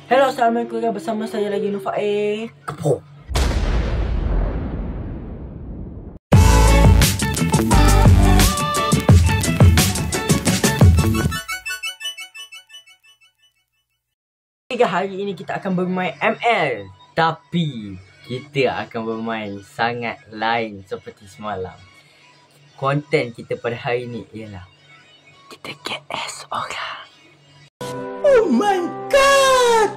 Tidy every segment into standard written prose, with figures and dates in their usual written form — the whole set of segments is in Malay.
Hello, Assalamualaikum guys. Bersama saya lagi Nufail. Kepo. Hari ini kita akan bermain ML. Tapi kita akan bermain sangat lain seperti semalam. Konten kita pada hari ini ialah kita KS orang. Oh my god!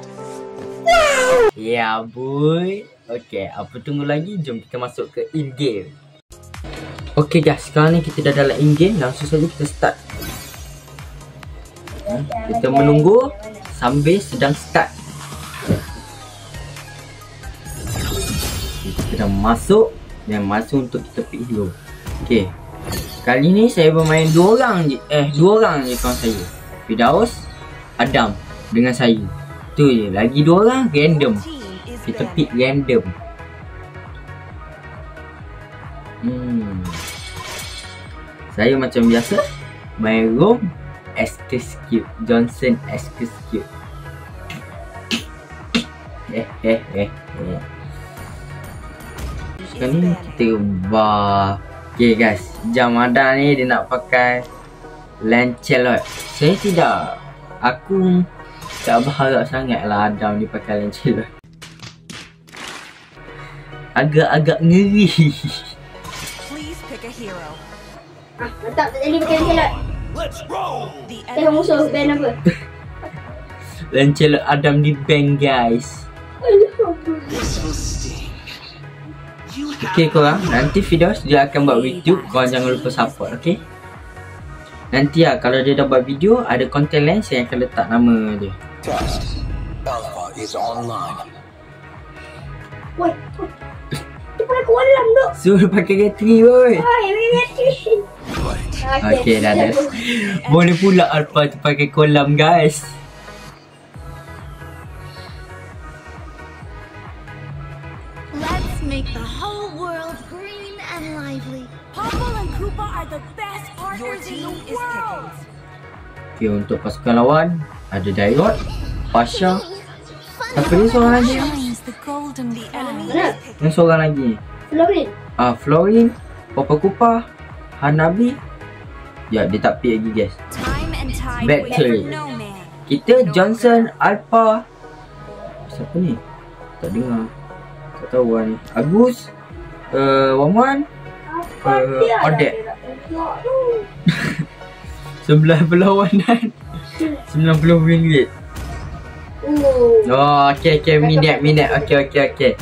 Wow! Ya boy. Okay, apa tunggu lagi? Jom kita masuk ke in-game. Okay guys, sekarang ni kita dah dalam in-game. Langsung saja kita start. Kita menunggu sambil sedang start. Kita dah masuk. Dan masuk untuk kita pick hero. Okay, kali ni saya bermain dua orang je kawan saya. Firdaus, Adam dengan saya. Tu je, lagi dua orang random. Kita pick random. Saya macam biasa main roam Escape Johnson Escape. Sekarang ni kita ubah. Okay guys, jam ada ni dia nak pakai Lancelot. Saya tidak. Aku tak berharap sangat lah Adam dia pakai Lancelot. Agak-agak ngeri. Mantap, tak jadi pakai Lancelot. Tengok musuh band apa? Lancelot Adam di bank guys. Okay korang, nanti Firdaus dia akan buat video. Korang jangan lupa support, okay? Nanti lah kalau dia dah buat video, ada konten lain saya akan letak nama dia. Alpha is online. Woi, tu pakai kolam tu. Suruh pakai bateri boy. Hai, bateri. Okay dah. Boleh pula Alpha tu pakai kolam guys. Let's make the whole world green and lively. Popple and Koopa are the best partners in the world. Okay, untuk pasukan lawan ada Dairot, Pasha. Siapa ni seorang lagi? Yang seorang lagi. Florin. Florin, Papa Koopa, Hanabi. Ya, dia tak pick lagi guys. Battle. Kita Johnson, Alpha. Siapa ni? Tak dengar. Tak tahu lah ni. Agus, Wawan, Odette. Sebelah berlawanan RM90. Oh, okay, minat. Okay.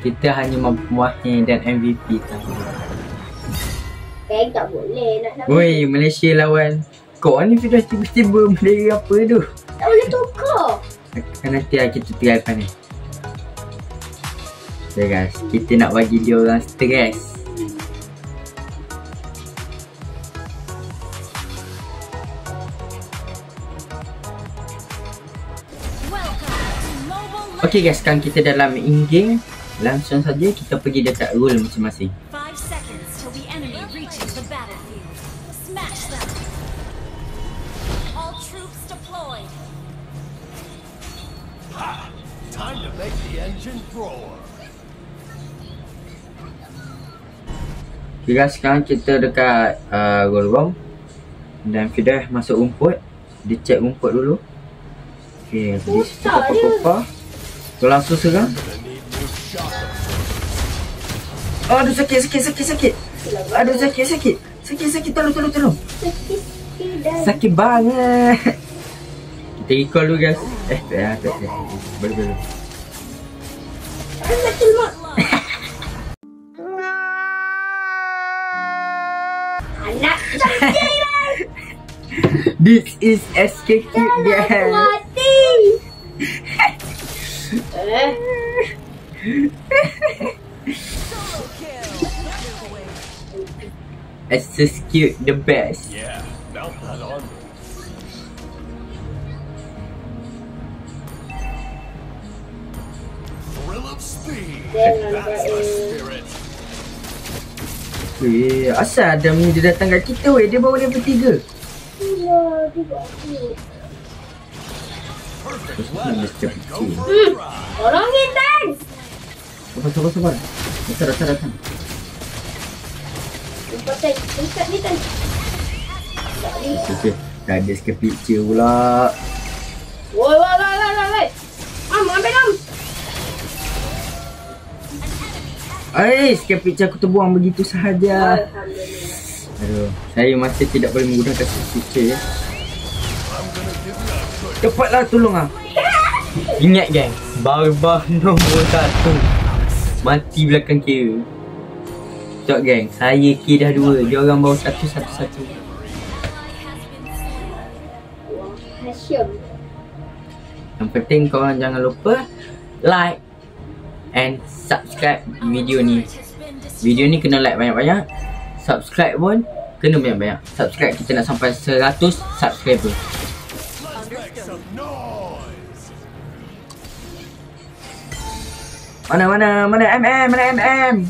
Kita hanya mampu Mahir dan MVP sahaja. Tak boleh nak. Woi, Malaysia lawan. Kau ni sudah tiba-tiba Malaysia apa tu? Tak boleh tukar. Nanti lah kita try ni. Okay guys, kita nak bagi dia orang stres. Okay guys, sekarang kita dalam in-game. Langsung saja kita pergi dekat role masing-masing. 5 seconds till the enemy reaches the battlefield. Smash them. All troops deployed. Time to make the engine roar. Okay guys, sekarang kita dekat role room. Dan Firdaus masuk rumput. Dia check rumput dulu. Okay, jadi Papa tu langsung serang. Aduh sakit. Aduh sakit. Tolong. Sakit banget. Kita recall dulu guys. Tak. Boleh. Anak cantik lah. This is SKQ guys. Mati. SKQ the best. Yeah, mount that on me. Thrill of speed. That's the spirit. Weh, asal Adam ni dia datang kat kita weh. Dia baru level 3. Allah, dia buat aku. Perfect Let's weather get to go to for a drive. Tolongin, Tan! Sabar. Datang. Lepas dekat ni, Tan. Tak ni. Okay. Dah ada skip picture pula. Woi. Ambil Am. Skip picture aku terbuang begitu sahaja. Alhamdulillah. Aduh, saya masih tidak boleh menggunakan skip picture ya. Cepatlah tolong ah. Ingat gang, barbar nombor 1 mati belakang kira. Sekejap gang, saya kira dah 2. Dia orang bawa 1. Wah, Hashim. Yang penting korang jangan lupa like and subscribe video ni. Video ni kena like banyak-banyak. Subscribe pun kena banyak-banyak. Subscribe kita nak sampai 100 subscriber. Make some noise. Mana MM.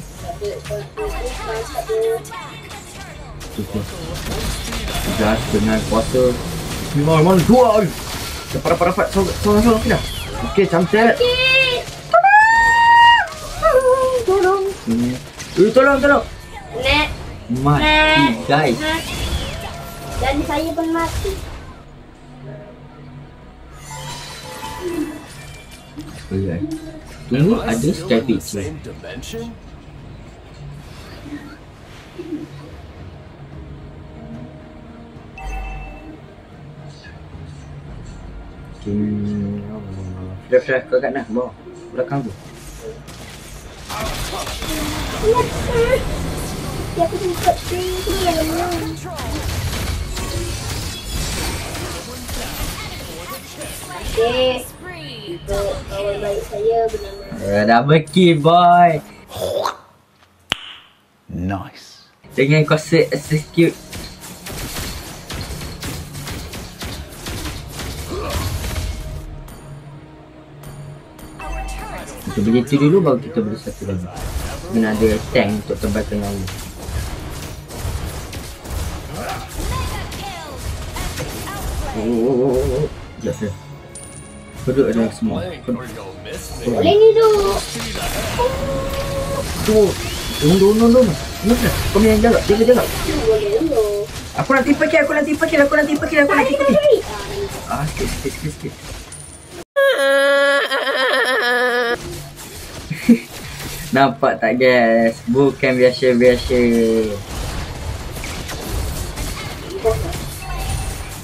Gas dengan kuasa. Mana dua. Dapat. Sorang kita. Okey, cantik. Tolong. Tolong. Nek. Mati guys. Dan saya pun mati. Alright. Tunggu Am I ada still sky in the picture. same dimension? Sudah kau kat mana? Bawah. Belakang tu. Dia aku sempat tinggi ya. Okay. Untuk kawan baik saya bernama Double kill boy. Nice. Dengan kuasa execute. Kita begitu dulu baru kita boleh satu lagi. Kena ada tank untuk tempatkan nyawa. Oh. Sekejap. Duduk ada semua. Blink or you'll miss me. boleh ni tu. Tunggu. Kenapa? Kau yang jaga. Jaga. Boleh dulu. Aku nanti pakai. Sikit. Nampak tak guys? Bukan biasa.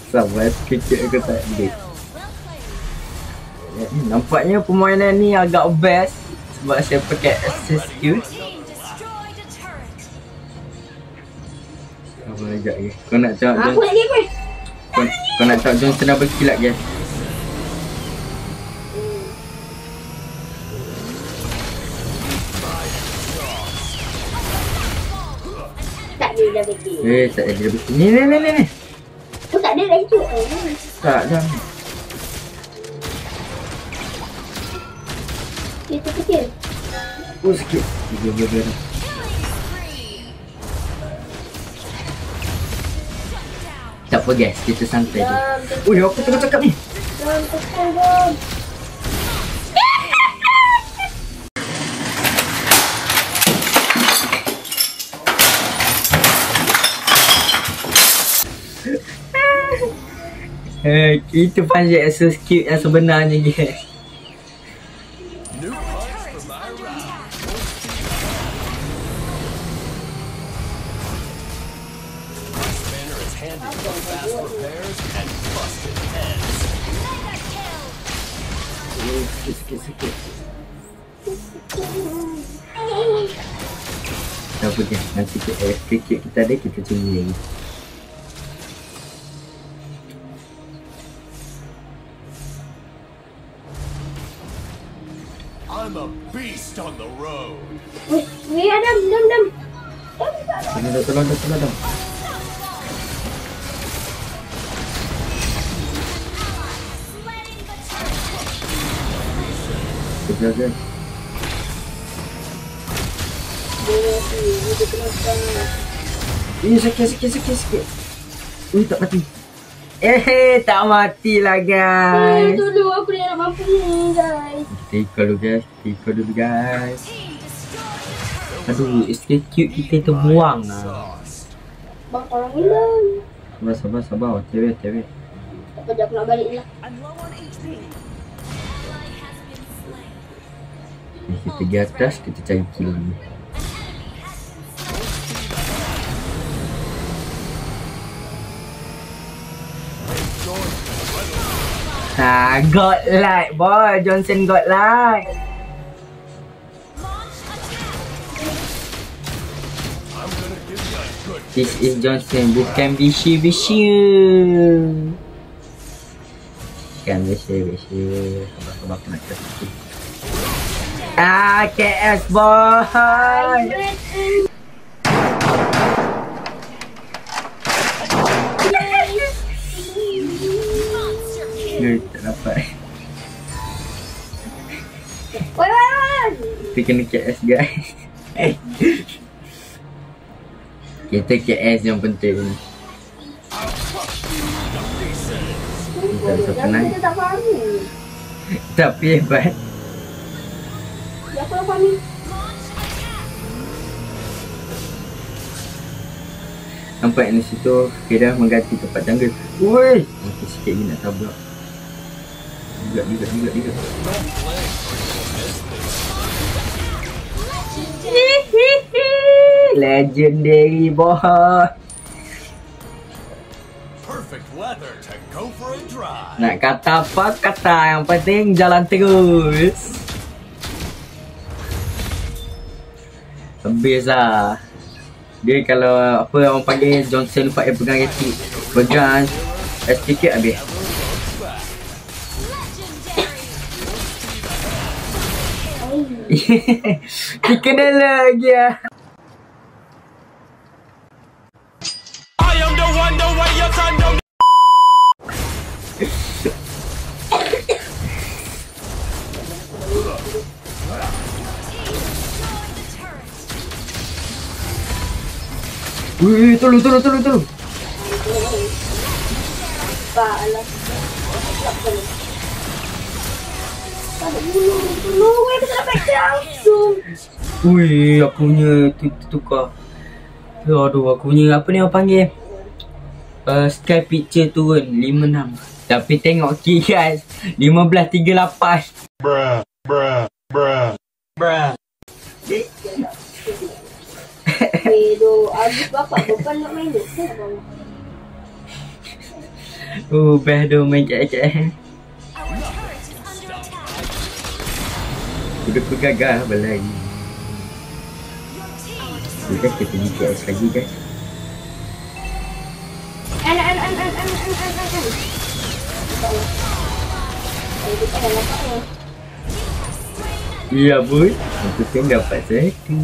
Sabar sikit aku tak ada. Nampaknya permainan ni agak best sebab saya pakai assist skill. Apa sekejap lagi. Kau nak tengok Aku nak game ni. Kau nak tengok Johnson double kill tak guys? Tak ada dah bikin. Tak ada double kill. Ni. Oh tak ada dah itu. Tak dah. Itu kecil. Oh sikit. Biar. Tak apa guys, kita santai je. Ui, aku tengah cakap ni. Jom tekan jom. Itu panjat access cube yang sebenarnya guys. New parts for my ride. My spanner is handy for fast repairs and busted heads. Sikit. Tak apa guys, nanti kita ada kita tunggu lagi. I'm a beast on the road. Weh Adam, dam. Tolong. Sekejap. Ini sakit. Ui, tak mati. Tak matilah guys. Dulu aku ni nak mampu ni guys. Kita ikut dulu guys. Aduh, SK cute kita terbuang lah. Bang orang hilang. Sabar. Cewek. Tak apa, aku nak balik ni lah. Kita pergi atas, kita cari kill dulu. Godlike boy, Johnson godlike. This is Johnson, bukan Vishu. Bukan Vishu. Sabar aku nak kasih. KS boy. Tak dapat. Woi. Kita kena KS guys. Kita KS yang penting. Kita tak faham ni. Tapi hebat. Ya aku nak faham ni. Nampak di situ Kira mengganti tempat jungle. Woi, okey sikit ni nak tabrak. Juga. Legendary boy. Perfect weather to go for a drive. Nak kata apa kata, yang penting jalan terus. Habis lah. Dia kalau apa orang panggil Johnson lupa dia pegang retik. Pegang sedikit habis. Dia kena lagi lah. I am the one, the way your son don't. Wih, tolong. Baiklah. Tolong, kita dapat langsung. Wih, aku punya tukar. Aduh, aku punya apa ni orang panggil? Sky picture turun 56. Tapi tengok key guys, 1538. Bruh. Habis bapak nak main ni. Best tu main cek. Udah gagal lagi. Kita pergi KS lagi guys. Iya boy, aku kan dapat satu.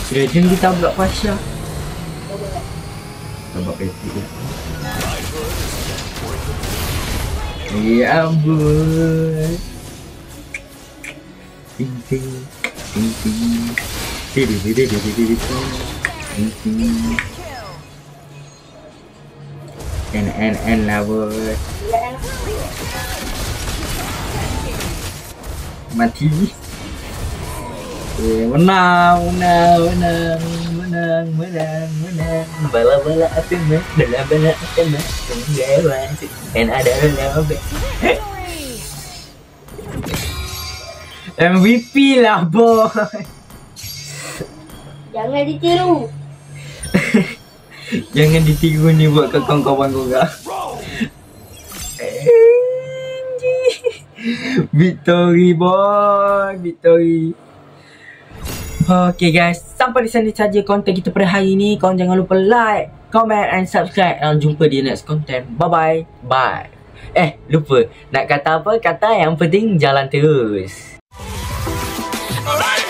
Legend kita blok Pasha. Nampak peti dia. Ya ampun. Ting. And lah boy. Mati. Menang. Bala api meh, bala api meh. Tunggawan, kan ada lebih. MVP lah boy. Jangan ditiru. Jangan ditiru ni buat ke kawan-kawan kau gak. Victory boy, victory. Okay guys, sampai di sana saja konten kita pada hari ni. Korang jangan lupa like, comment and subscribe. Dan jumpa di next content. Bye. Lupa. Nak kata apa? Kata yang penting jalan terus. Alright.